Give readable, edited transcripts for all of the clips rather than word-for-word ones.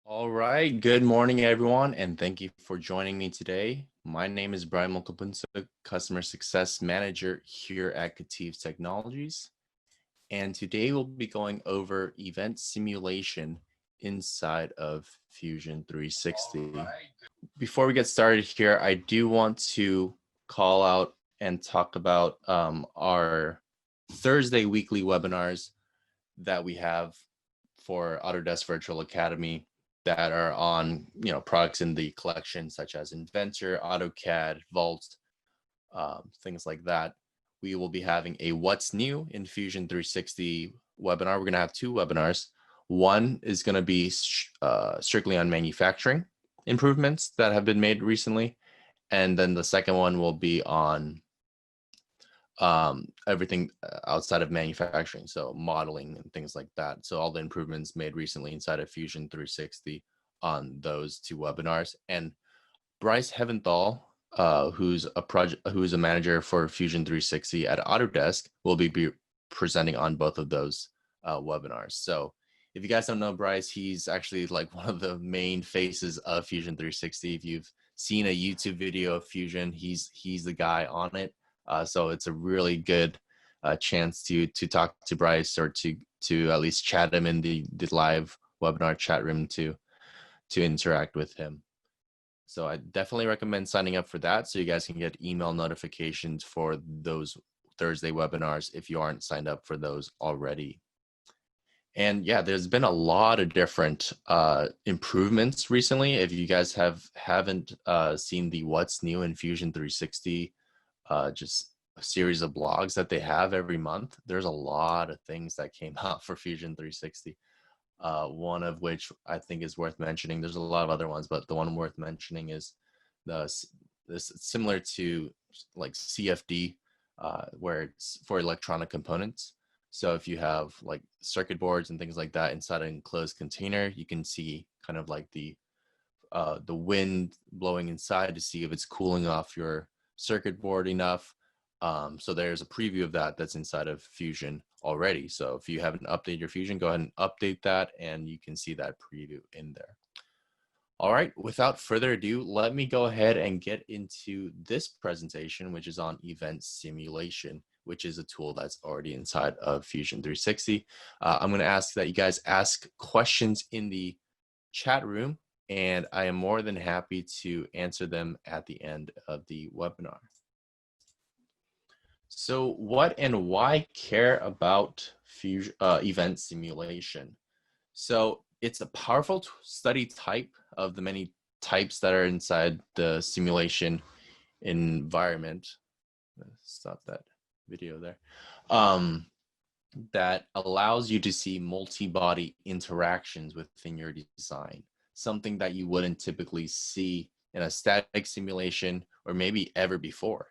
All right. Good morning, everyone, and thank you for joining me today. My name is Brian Mongkolpoonsuk, Customer Success Manager here at KETIV Technologies. And today we'll be going over event simulation inside of Fusion 360. Before we get started here, I do want to call out and talk about our Thursday weekly webinars that we have for Autodesk Virtual Academy that are on products in the collection such as Inventor, AutoCAD, Vault, things like that. We will be having a What's New in Fusion 360 webinar. We're going to have two webinars. One is going to be strictly on manufacturing improvements that have been made recently. And then the second one will be on everything outside of manufacturing, so modeling and things like that. So all the improvements made recently inside of Fusion 360 on those two webinars. And Bryce Heventhal, who's a manager for Fusion 360 at Autodesk, will be presenting on both of those webinars. So if you guys don't know Bryce, he's actually like one of the main faces of Fusion 360. If you've seen a YouTube video of Fusion, he's the guy on it. So it's a really good chance to talk to Bryce, or to at least chat him in the live webinar chat room to interact with him. So I definitely recommend signing up for that so you guys can get email notifications for those Thursday webinars if you aren't signed up for those already. And yeah, there's been a lot of different improvements recently. If you guys haven't seen the What's New in Fusion 360, just a series of blogs that they have every month, there's a lot of things that came out for Fusion 360. One of which I think is worth mentioning. There's a lot of other ones, but the one worth mentioning is this similar to like CFD, where it's for electronic components. So if you have like circuit boards and things like that inside an enclosed container, you can see kind of like the wind blowing inside to see if it's cooling off your circuit board enough. So there's a preview of that's inside of Fusion already. So if you haven't updated your Fusion, go ahead and update that and you can see that preview in there. All right, without further ado, let me go ahead and get into this presentation, which is on event simulation, which is a tool that's already inside of Fusion 360. I'm going to ask that you guys ask questions in the chat room, and I am more than happy to answer them at the end of the webinar. So what and why care about Fusion event simulation? So it's a powerful study type of the many types that are inside the simulation environment. Stop that video there. That allows you to see multi-body interactions within your design, something that you wouldn't typically see in a static simulation or maybe ever before.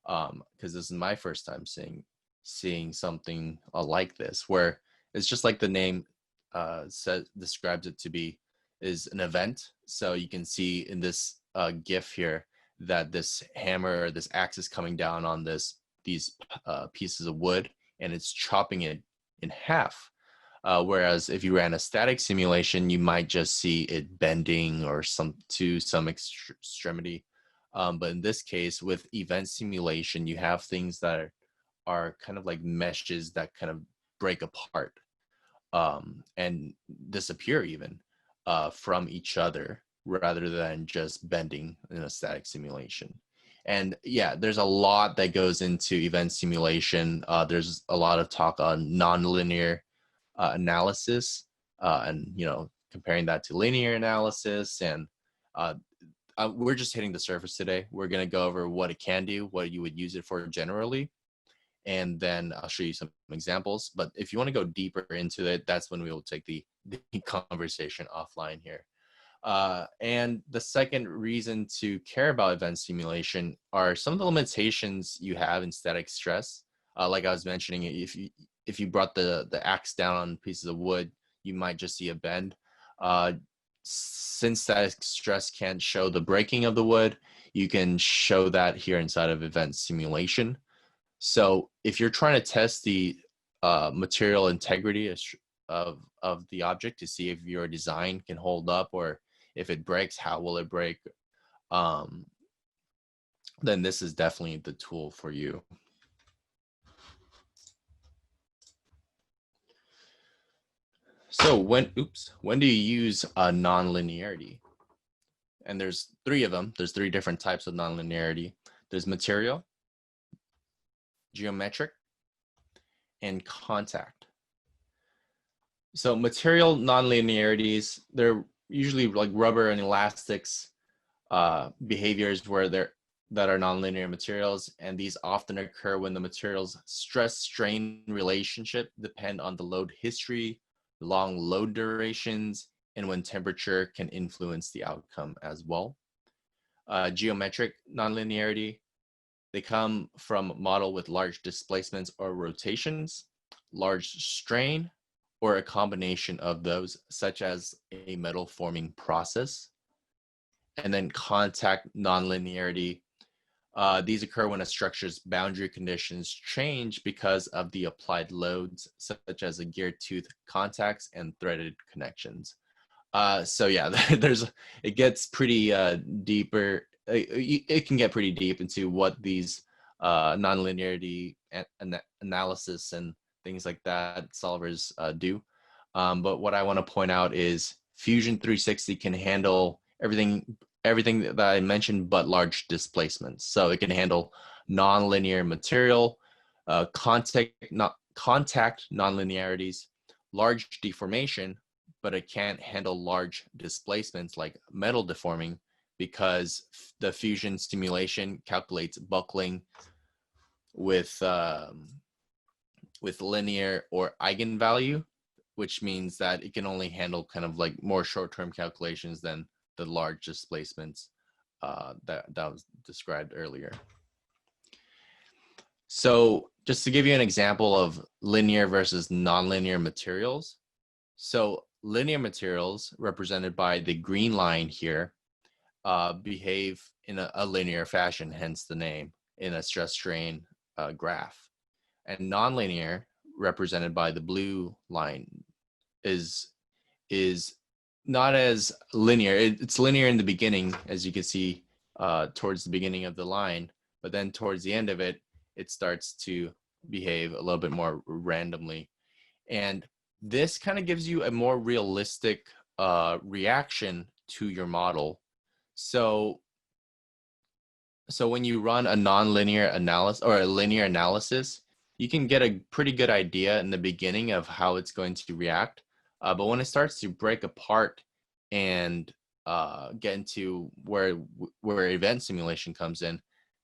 Because this is my first time seeing something like this, where it's just like the name describes it to be, is an event. So you can see in this GIF here that this hammer or this axe is coming down on these pieces of wood, and it's chopping it in half. Whereas if you ran a static simulation, you might just see it bending or to some extremity. But in this case, with event simulation, you have things that are kind of like meshes that kind of break apart and disappear even from each other, rather than just bending in a static simulation. And yeah, there's a lot that goes into event simulation. There's a lot of talk on nonlinear analysis, and comparing that to linear analysis. And we're just hitting the surface today. We're going to go over what it can do, what you would use it for generally, and then I'll show you some examples. But if you want to go deeper into it, that's when we will take the conversation offline here. And the second reason to care about event simulation are some of the limitations you have in static stress. Like I was mentioning, if you brought the axe down on pieces of wood, you might just see a bend. Since static stress can't show the breaking of the wood, you can show that here inside of event simulation. So if you're trying to test the material integrity, of the object to see if your design can hold up, or if it breaks, how will it break, then this is definitely the tool for you. So when do you use nonlinearity? And there's three of them. There's three different types of nonlinearity. There's material, geometric, and contact. So material nonlinearities, they're usually like rubber and elastics behaviors that are nonlinear materials, and these often occur when the material's stress-strain relationship depend on the load history, long load durations, and when temperature can influence the outcome as well. Geometric nonlinearity, they come from a model with large displacements or rotations, large strain, or a combination of those, such as a metal forming process. And then contact nonlinearity, these occur when a structure's boundary conditions change because of the applied loads, such as the gear tooth contacts and threaded connections. So yeah, it gets pretty deeper. It can get pretty deep into what these nonlinearity analysis and things like that solvers do. But what I want to point out is Fusion 360 can handle everything that I mentioned, but large displacements. So it can handle nonlinear material, contact nonlinearities, large deformation, but it can't handle large displacements like metal deforming, because the fusion simulation calculates buckling with linear or eigenvalue, which means that it can only handle kind of like more short-term calculations than the large displacements that was described earlier. So just to give you an example of linear versus nonlinear materials. So linear materials, represented by the green line here, behave in a linear fashion, hence the name, in a stress-strain graph. And nonlinear, represented by the blue line, is not as linear. It's linear in the beginning, as you can see towards the beginning of the line, but then towards the end of it, it starts to behave a little bit more randomly. And this kind of gives you a more realistic reaction to your model. So when you run a nonlinear analysis or a linear analysis, you can get a pretty good idea in the beginning of how it's going to react. But when it starts to break apart and get into where event simulation comes in,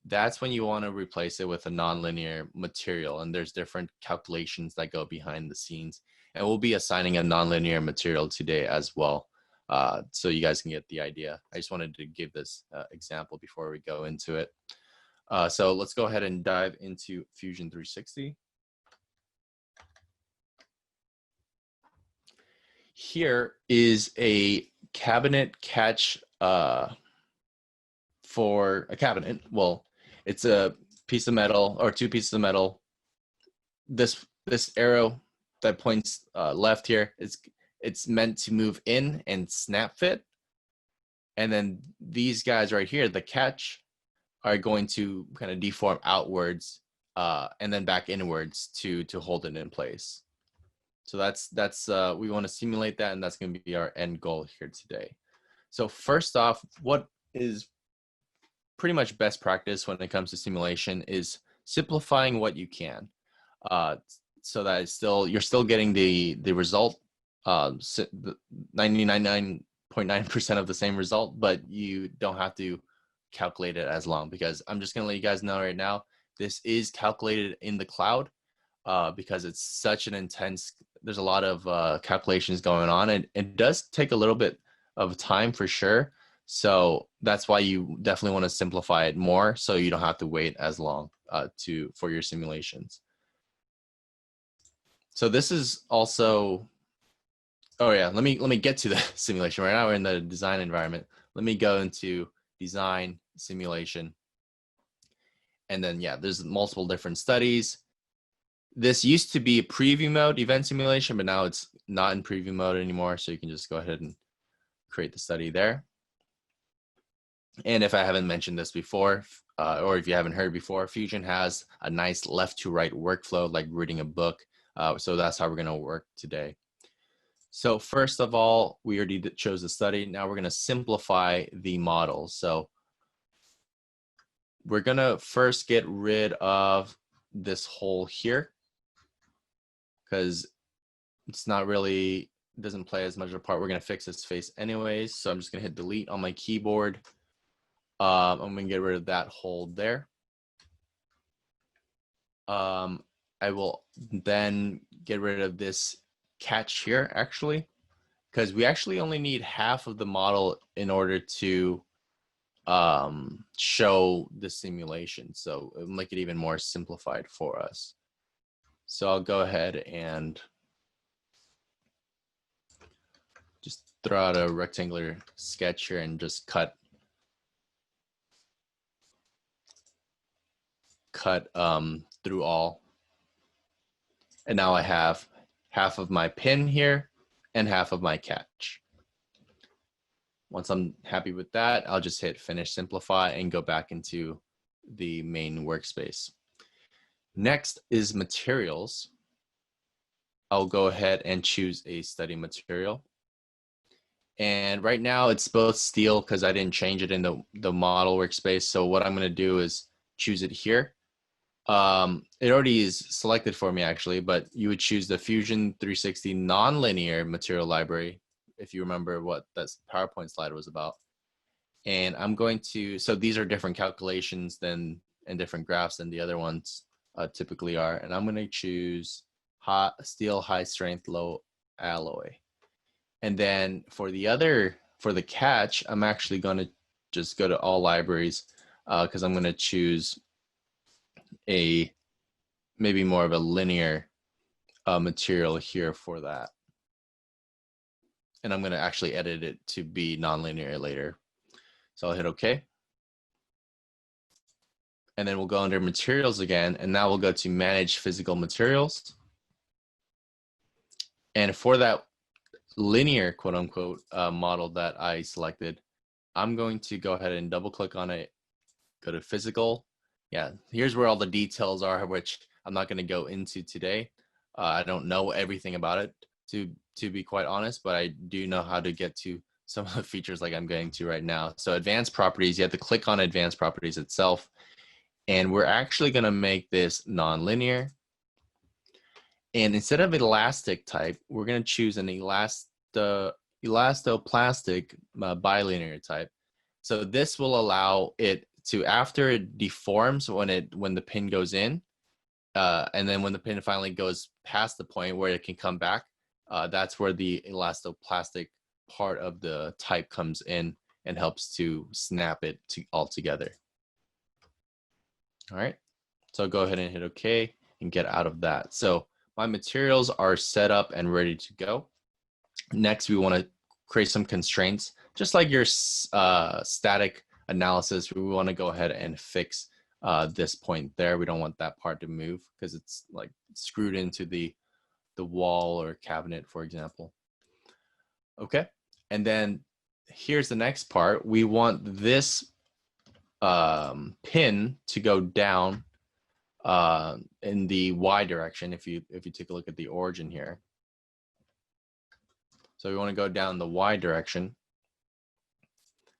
that's when you want to replace it with a nonlinear material. And there's different calculations that go behind the scenes. And we'll be assigning a nonlinear material today as well. So you guys can get the idea. I just wanted to give this example before we go into it. So let's go ahead and dive into Fusion 360. Here is a cabinet catch for a cabinet. Well, it's a piece of metal or two pieces of metal. This arrow that points left here, it's meant to move in and snap fit. And then these guys right here, the catch, are going to kind of deform outwards and then back inwards to hold it in place. So that's we want to simulate that, and that's going to be our end goal here today. So first off, what is pretty much best practice when it comes to simulation is simplifying what you can, so that you're still getting the result, 99.9% of the same result, but you don't have to calculate it as long, because I'm just going to let you guys know right now, this is calculated in the cloud because it's such an intense, there's a lot of calculations going on, and it does take a little bit of time for sure. So that's why you definitely want to simplify it more, so you don't have to wait as long for your simulations. So this is also, oh yeah, let me get to the simulation. Right now we're in the design environment. Let me go into design, simulation, and then yeah, there's multiple different studies. this used to be a preview mode event simulation, but now it's not in preview mode anymore. So you can just go ahead and create the study there. And if I haven't mentioned this before, or if you haven't heard before, Fusion has a nice left to right workflow, like reading a book. So that's how we're going to work today. So first of all, we already chose the study. Now we're going to simplify the model. So we're going to first get rid of this hole here, because it's not really, doesn't play as much of a part. We're going to fix this face anyways. So I'm just going to hit delete on my keyboard. I'm going to get rid of that hole there. I will then get rid of this catch here, actually, because we actually only need half of the model in order to show the simulation. So it'll make it even more simplified for us. So I'll go ahead and just throw out a rectangular sketch here and just cut through all. And now I have half of my pin here and half of my catch. Once I'm happy with that, I'll just hit finish simplify and go back into the main workspace. Next is materials. I'll go ahead and choose a study material. And right now it's both steel because I didn't change it in the model workspace. So what I'm going to do is choose it here. It already is selected for me actually, but you would choose the Fusion 360 nonlinear material library, if you remember what that PowerPoint slide was about. And I'm going to, so these are different calculations and different graphs than the other ones typically are. And I'm going to choose steel high strength low alloy. And then for the catch, I'm actually going to just go to all libraries because I'm going to choose maybe more of a linear material here for that. And I'm going to actually edit it to be nonlinear later. So I'll hit OK. And then we'll go under materials again, and now we'll go to manage physical materials. And for that linear quote unquote model that I selected, I'm going to go ahead and double click on it, go to physical. Yeah, here's where all the details are, which I'm not going to go into today. I don't know everything about it, to be quite honest, but I do know how to get to some of the features like I'm getting to right now. So advanced properties, you have to click on advanced properties itself. And we're actually going to make this nonlinear. And instead of elastic type, we're going to choose an elastoplastic bilinear type. So this will allow it to, after it deforms when the pin goes in, and then when the pin finally goes past the point where it can come back, that's where the elastoplastic part of the type comes in and helps to snap it all together. All right, so go ahead and hit OK and get out of that. So my materials are set up and ready to go. Next, we want to create some constraints. Just like your static analysis, we want to go ahead and fix this point there. We don't want that part to move because it's like screwed into the wall or cabinet, for example. Okay, and then here's the next part. We want this pin to go down in the Y direction. If you take a look at the origin here, so we want to go down the Y direction.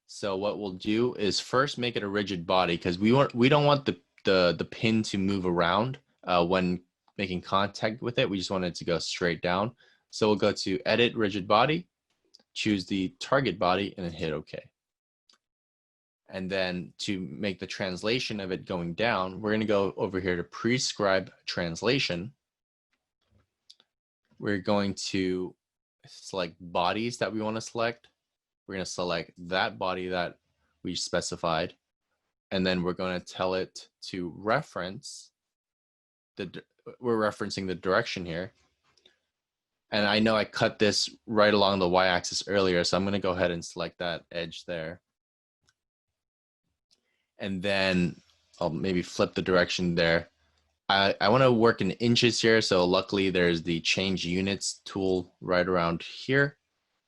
So what we'll do is first make it a rigid body because we don't want the pin to move around when making contact with it. We just want it to go straight down. So we'll go to Edit Rigid Body, choose the target body, and then hit OK. And then to make the translation of it going down, we're going to go over here to Prescribe Translation. We're going to select bodies that we want to select. We're going to select that body that we specified. And then we're going to tell it to reference we're referencing the direction here. And I know I cut this right along the Y-axis earlier, so I'm going to go ahead and select that edge there. And then I'll maybe flip the direction there. I want to work in inches here. So luckily there's the change units tool right around here.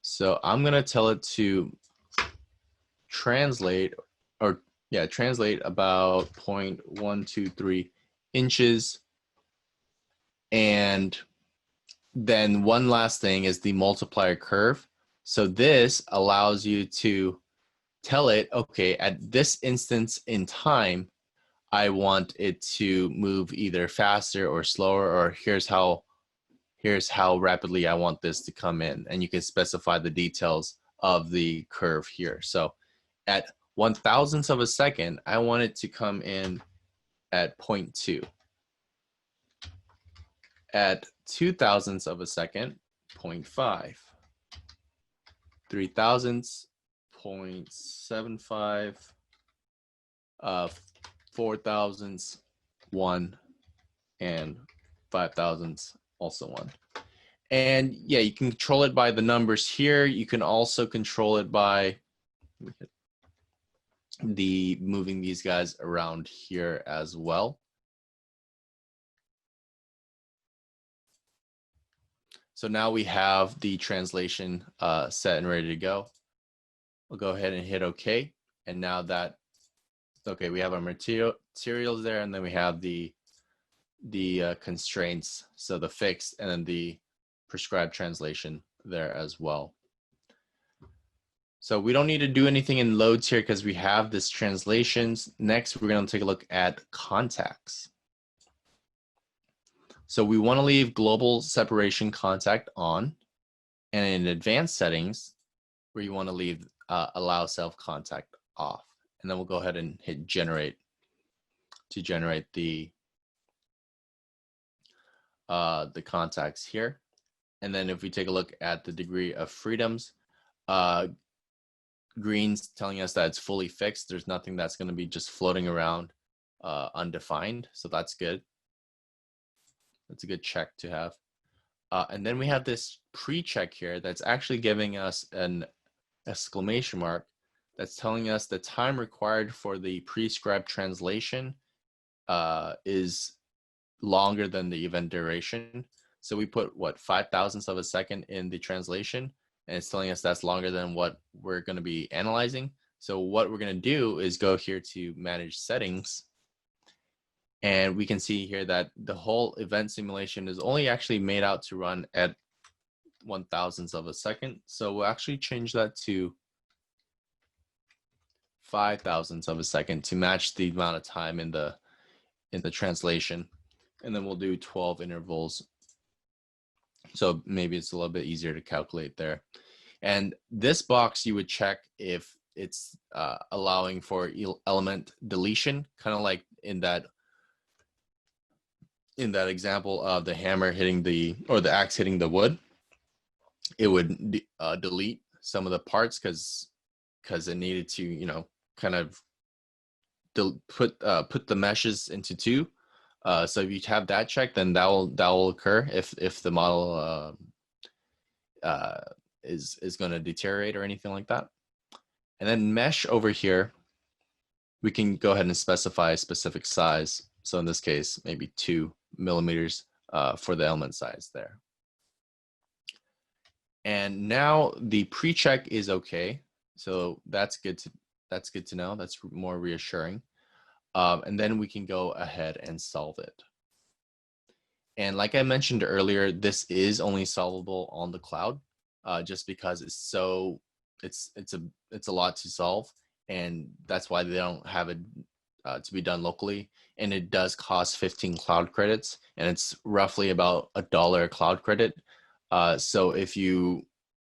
So I'm going to tell it to translate translate about 0.123 inches. And then one last thing is the multiplier curve. So this allows you to tell it, okay, at this instance in time, I want it to move either faster or slower, or here's how rapidly I want this to come in. And you can specify the details of the curve here. So at 1,000ths of a second, I want it to come in at 0.2. At 2,000ths of a second, 0.5. 3,000ths, 0.75. 4,000ths, 1, and 5,000ths, also 1. And yeah, you can control it by the numbers here. You can also control it by the moving these guys around here as well. So now we have the translation set and ready to go. We'll go ahead and hit OK. And now that, okay, we have our materials there, and then we have the constraints, so the fixed and then the prescribed translation there as well. So we don't need to do anything in loads here because we have this translations. Next, we're going to take a look at contacts. So we want to leave global separation contact on, and in advanced settings, where you want to leave allow self contact off. And then we'll go ahead and hit generate to generate the contacts here. And then if we take a look at the degree of freedoms, green's telling us that it's fully fixed. There's nothing that's going to be just floating around undefined. So that's good. That's a good check to have. And then we have this pre-check here that's actually giving us an exclamation mark that's telling us the time required for the prescribed translation is longer than the event duration. So we put what, 5,000ths of a second in the translation, and it's telling us that's longer than what we're going to be analyzing. So what we're going to do is go here to manage settings, and we can see here that the whole event simulation is only actually made out to run at 1,000ths of a second. So we'll actually change that to 5,000ths of a second to match the amount of time in the translation. And then we'll do 12 intervals. So maybe it's a little bit easier to calculate there. And this box, you would check if it's allowing for element deletion, kind of like in that example of the hammer hitting or the axe hitting the wood. It would delete some of the parts because it needed to, you know, kind of put the meshes into two. So if you have that checked, then that will occur if the model is going to deteriorate or anything like that. And then mesh over here, we can go ahead and specify a specific size. So in this case, maybe 2 millimeters for the element size there. And now the pre-check is okay. So that's good to know. That's more reassuring. And then we can go ahead and solve it. And like I mentioned earlier, this is only solvable on the cloud, just because it's a lot to solve, and that's why they don't have it to be done locally. And it does cost 15 cloud credits, and it's roughly about $1 a cloud credit. So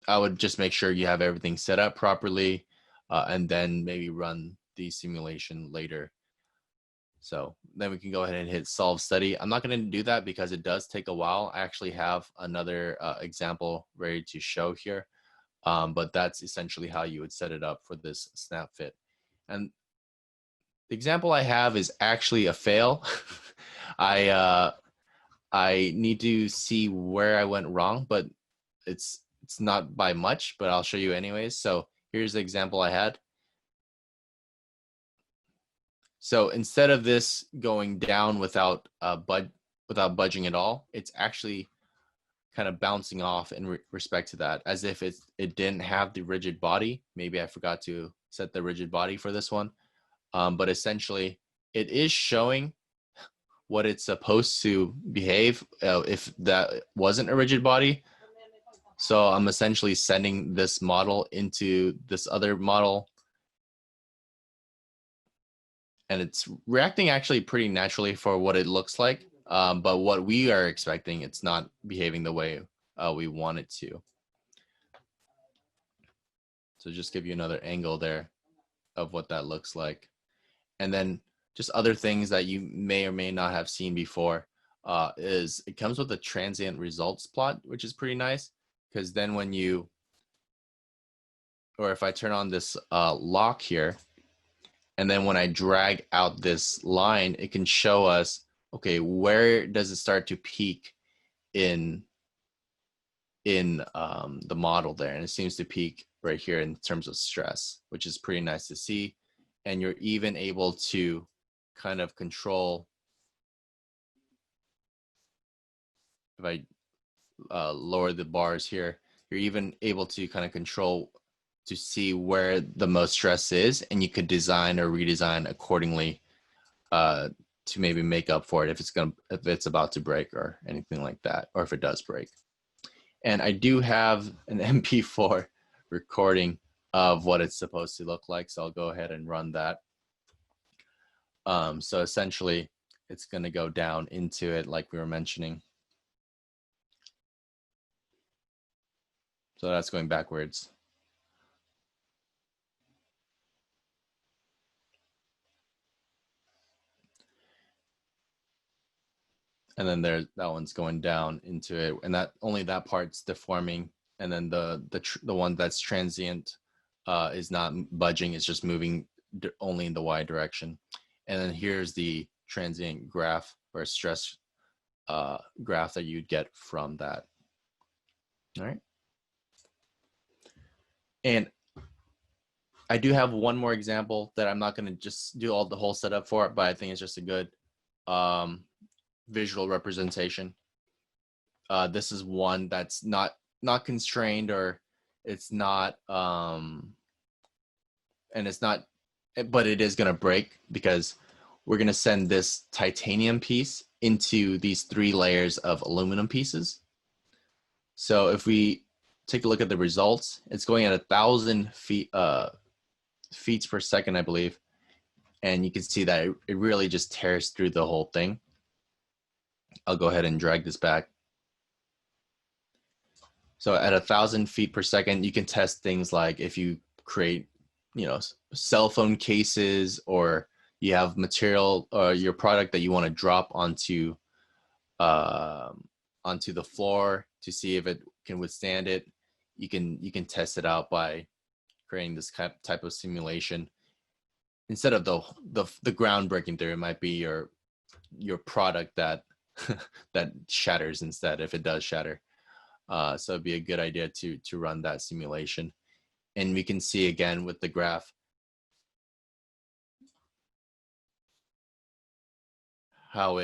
I would just make sure you have everything set up properly, and then maybe run the simulation later. So then we can go ahead and hit solve study. I'm not going to do that because it does take a while. I actually have another example ready to show here, but that's essentially how you would set it up for this snap fit. And the example I have is actually a fail. I need to see where I went wrong, but it's not by much, but I'll show you anyways. So here's the example I had. So instead of this going down without budging at all, it's actually kind of bouncing off in respect to that, as if it didn't have the rigid body. Maybe I forgot to set the rigid body for this one, but essentially it is showing what it's supposed to behave if that wasn't a rigid body. So I'm essentially sending this model into this other model, and it's reacting actually pretty naturally for what it looks like. But what we are expecting, it's not behaving the way we want it to. So just give you another angle there of what that looks like. And then just other things that you may or may not have seen before is it comes with a transient results plot, which is pretty nice, because then when you, or if I turn on this lock here, and then when I drag out this line, it can show us, okay, where does it start to peak in the model there? And it seems to peak right here in terms of stress, which is pretty nice to see. And you're even able to kind of control, if I lower the bars here, you're even able to kind of control to see where the most stress is, and you could design or redesign accordingly to maybe make up for it if it's about to break or anything like that, or if it does break. And I do have an MP4 recording of what it's supposed to look like, so I'll go ahead and run that. So essentially, it's going to go down into it like we were mentioning. So that's going backwards. And then that one's going down into it, and that only that part's deforming, and then the one that's transient is not budging; it's just moving only in the y direction. And then here's the transient graph or stress graph that you'd get from that. All right, and I do have one more example that I'm not going to just do the whole setup for it, but I think it's just a good visual representation. This is one that's not constrained, or it's not and it's not, but it is going to break because we're going to send this titanium piece into these 3 layers of aluminum pieces. So if we take a look at the results, it's going at 1,000 feet per second, I believe, and you can see that it really just tears through the whole thing. I'll go ahead and drag this back. So at 1,000 feet per second, you can test things like if you create, cell phone cases, or you have material or your product that you want to drop onto the floor to see if it can withstand it. You can test it out by creating this type of simulation. Instead of the ground breaking through, it might be your product that that shatters instead, if it does shatter. So it'd be a good idea to run that simulation. And we can see again with the graph how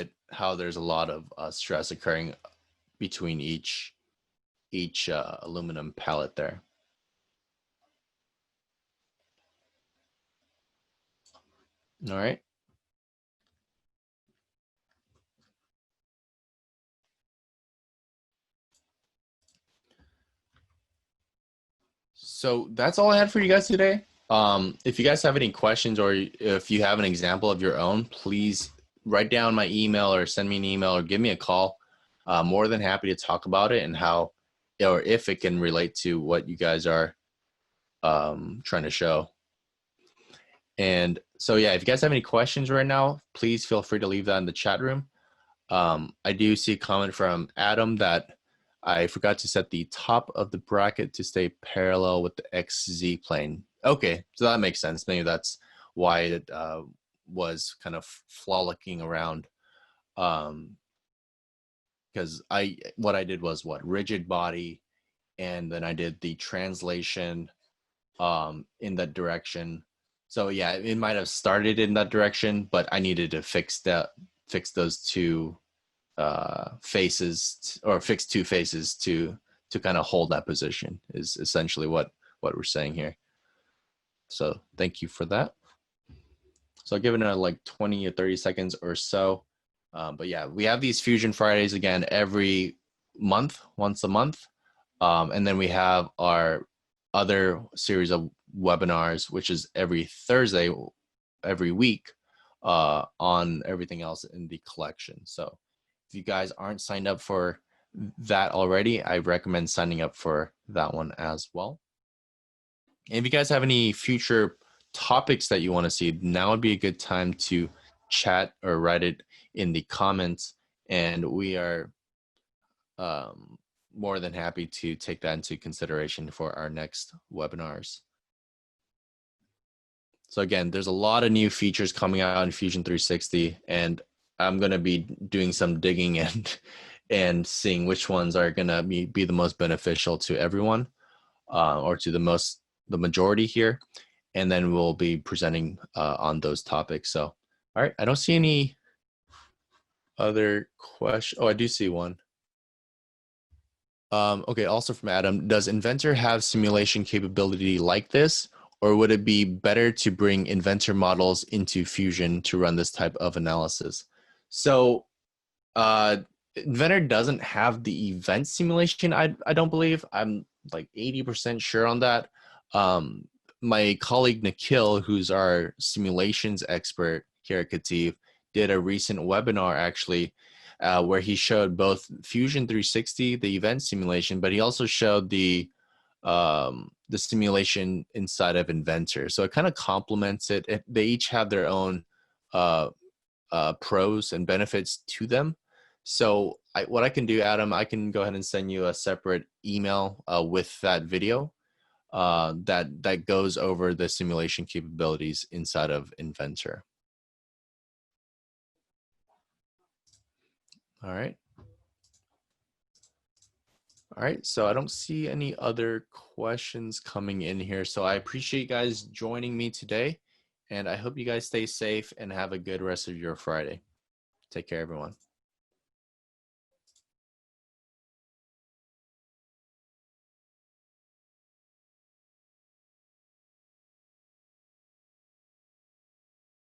there's a lot of stress occurring between each aluminum pallet there. All right. So that's all I had for you guys today. If you guys have any questions, or if you have an example of your own, please write down my email or send me an email or give me a call. More than happy to talk about it and how, or if it can relate to what you guys are trying to show. And so, yeah, if you guys have any questions right now, please feel free to leave that in the chat room. I do see a comment from Adam that I forgot to set the top of the bracket to stay parallel with the XZ plane. Okay, so that makes sense. Maybe that's why it was kind of frolicking around. Because what I did was rigid body, and then I did the translation in that direction So yeah, it might have started in that direction, but I needed to fix those two faces, or fix two faces to kind of hold that position, is essentially what we're saying here. So thank you for that. So I'll give it another like 20 or 30 seconds or so. But yeah, we have these Fusion Fridays again every month, once a month. And then we have our other series of webinars, which is every Thursday, every week, on everything else in the collection. So if you guys aren't signed up for that already, I recommend signing up for that one as well. And if you guys have any future topics that you want to see, now would be a good time to chat or write it in the comments. And we are more than happy to take that into consideration for our next webinars. So again, there's a lot of new features coming out in Fusion 360, and I'm going to be doing some digging and seeing which ones are going to be the most beneficial to everyone, or to the majority here. And then we'll be presenting on those topics. So, all right, I don't see any other question. Oh, I do see one. Okay, also from Adam, does Inventor have simulation capability like this, or would it be better to bring Inventor models into Fusion to run this type of analysis? So Inventor doesn't have the event simulation, I don't believe. I'm like 80% sure on that. My colleague Nikhil, who's our simulations expert here at KETIV, did a recent webinar actually where he showed both Fusion 360, the event simulation, but he also showed the simulation inside of Inventor. So it kind of complements it. They each have their own pros and benefits to them. So what I can do, Adam, I can go ahead and send you a separate email with that video that goes over the simulation capabilities inside of Inventor. All right. All right, so I don't see any other questions coming in here. So I appreciate you guys joining me today, and I hope you guys stay safe and have a good rest of your Friday. Take care, everyone.